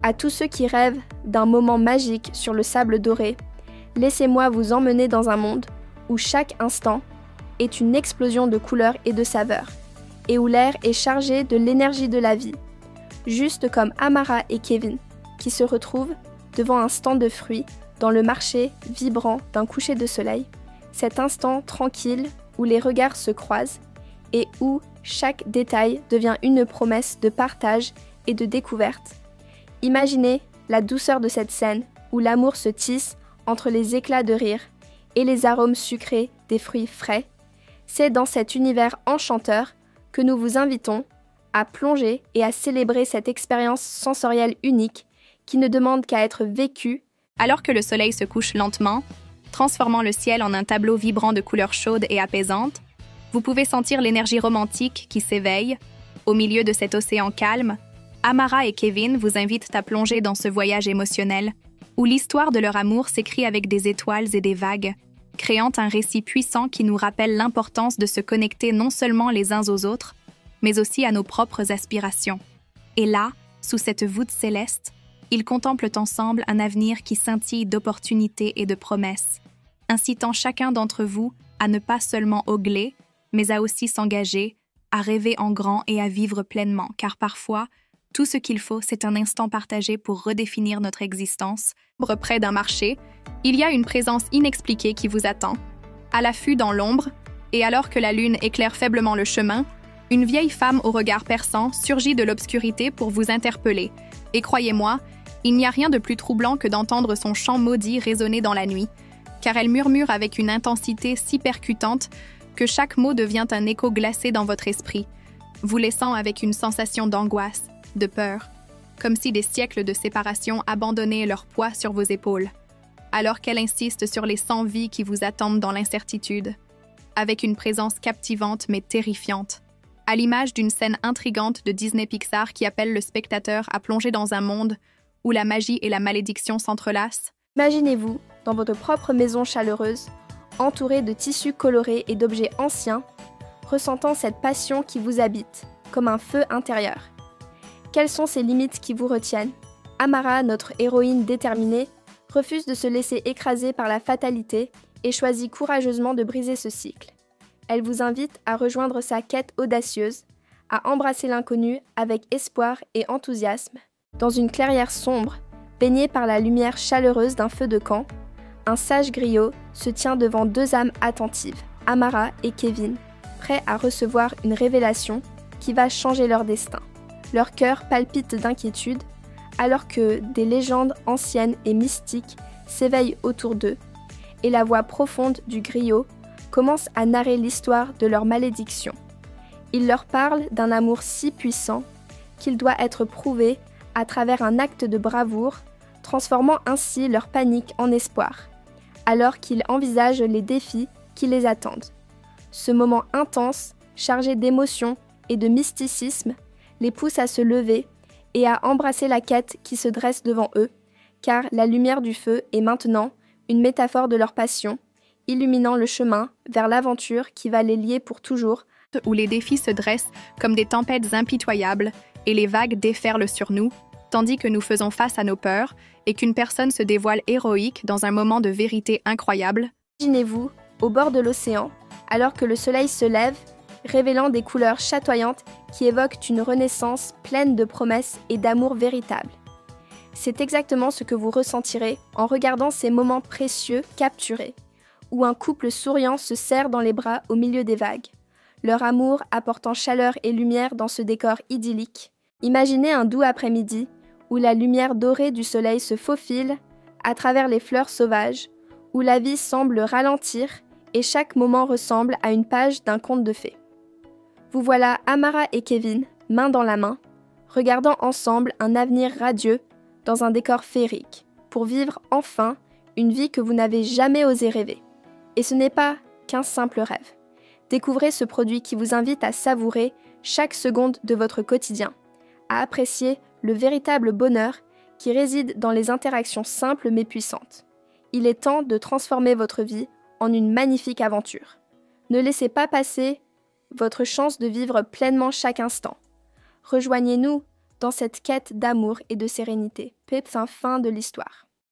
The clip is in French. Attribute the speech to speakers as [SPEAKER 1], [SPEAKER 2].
[SPEAKER 1] À tous ceux qui rêvent d'un moment magique sur le sable doré, laissez-moi vous emmener dans un monde où chaque instant est une explosion de couleurs et de saveurs, et où l'air est chargé de l'énergie de la vie, juste comme Amara et Kevin, qui se retrouvent devant un stand de fruits dans le marché vibrant d'un coucher de soleil, cet instant tranquille où les regards se croisent et où chaque détail devient une promesse de partage et de découverte. Imaginez la douceur de cette scène où l'amour se tisse entre les éclats de rire et les arômes sucrés des fruits frais. C'est dans cet univers enchanteur que nous vous invitons à plonger et à célébrer cette expérience sensorielle unique qui ne demande qu'à être vécue.
[SPEAKER 2] Alors que le soleil se couche lentement, transformant le ciel en un tableau vibrant de couleurs chaudes et apaisantes, vous pouvez sentir l'énergie romantique qui s'éveille. Au milieu de cet océan calme, Amara et Kevin vous invitent à plonger dans ce voyage émotionnel, où l'histoire de leur amour s'écrit avec des étoiles et des vagues, créant un récit puissant qui nous rappelle l'importance de se connecter non seulement les uns aux autres, mais aussi à nos propres aspirations. Et là, sous cette voûte céleste, ils contemplent ensemble un avenir qui scintille d'opportunités et de promesses, incitant chacun d'entre vous à ne pas seulement ogler, mais à aussi s'engager, à rêver en grand et à vivre pleinement, car parfois, tout ce qu'il faut, c'est un instant partagé pour redéfinir notre existence. Près d'un marché, il y a une présence inexpliquée qui vous attend. À l'affût dans l'ombre, et alors que la lune éclaire faiblement le chemin, une vieille femme au regard perçant surgit de l'obscurité pour vous interpeller. Et croyez-moi, il n'y a rien de plus troublant que d'entendre son chant maudit résonner dans la nuit, car elle murmure avec une intensité si percutante que chaque mot devient un écho glacé dans votre esprit, vous laissant avec une sensation d'angoisse, de peur, comme si des siècles de séparation abandonnaient leur poids sur vos épaules, alors qu'elle insiste sur les 100 vies qui vous attendent dans l'incertitude, avec une présence captivante mais terrifiante, à l'image d'une scène intrigante de Disney Pixar qui appelle le spectateur à plonger dans un monde où la magie et la malédiction s'entrelacent.
[SPEAKER 1] Imaginez-vous dans votre propre maison chaleureuse, entourée de tissus colorés et d'objets anciens, ressentant cette passion qui vous habite, comme un feu intérieur. Quelles sont ces limites qui vous retiennent? Amara, notre héroïne déterminée, refuse de se laisser écraser par la fatalité et choisit courageusement de briser ce cycle. Elle vous invite à rejoindre sa quête audacieuse, à embrasser l'inconnu avec espoir et enthousiasme. Dans une clairière sombre, baignée par la lumière chaleureuse d'un feu de camp, un sage griot se tient devant deux âmes attentives, Amara et Kevin, prêts à recevoir une révélation qui va changer leur destin. Leur cœur palpite d'inquiétude, alors que des légendes anciennes et mystiques s'éveillent autour d'eux, et la voix profonde du griot commence à narrer l'histoire de leur malédiction. Il leur parle d'un amour si puissant qu'il doit être prouvé à travers un acte de bravoure, transformant ainsi leur panique en espoir, alors qu'ils envisagent les défis qui les attendent. Ce moment intense, chargé d'émotions et de mysticisme, les pousse à se lever et à embrasser la quête qui se dresse devant eux, car la lumière du feu est maintenant une métaphore de leur passion, illuminant le chemin vers l'aventure qui va les lier pour toujours,
[SPEAKER 2] où les défis se dressent comme des tempêtes impitoyables et les vagues déferlent sur nous, tandis que nous faisons face à nos peurs et qu'une personne se dévoile héroïque dans un moment de vérité incroyable.
[SPEAKER 1] Imaginez-vous, au bord de l'océan, alors que le soleil se lève, révélant des couleurs chatoyantes qui évoquent une renaissance pleine de promesses et d'amour véritable. C'est exactement ce que vous ressentirez en regardant ces moments précieux capturés, où un couple souriant se serre dans les bras au milieu des vagues, leur amour apportant chaleur et lumière dans ce décor idyllique. Imaginez un doux après-midi où la lumière dorée du soleil se faufile à travers les fleurs sauvages, où la vie semble ralentir et chaque moment ressemble à une page d'un conte de fées. Vous voilà Amara et Kevin, main dans la main, regardant ensemble un avenir radieux dans un décor féerique, pour vivre enfin une vie que vous n'avez jamais osé rêver. Et ce n'est pas qu'un simple rêve. Découvrez ce produit qui vous invite à savourer chaque seconde de votre quotidien, à apprécier le véritable bonheur qui réside dans les interactions simples mais puissantes. Il est temps de transformer votre vie en une magnifique aventure. Ne laissez pas passer votre chance de vivre pleinement chaque instant. Rejoignez-nous dans cette quête d'amour et de sérénité. Fin de l'histoire.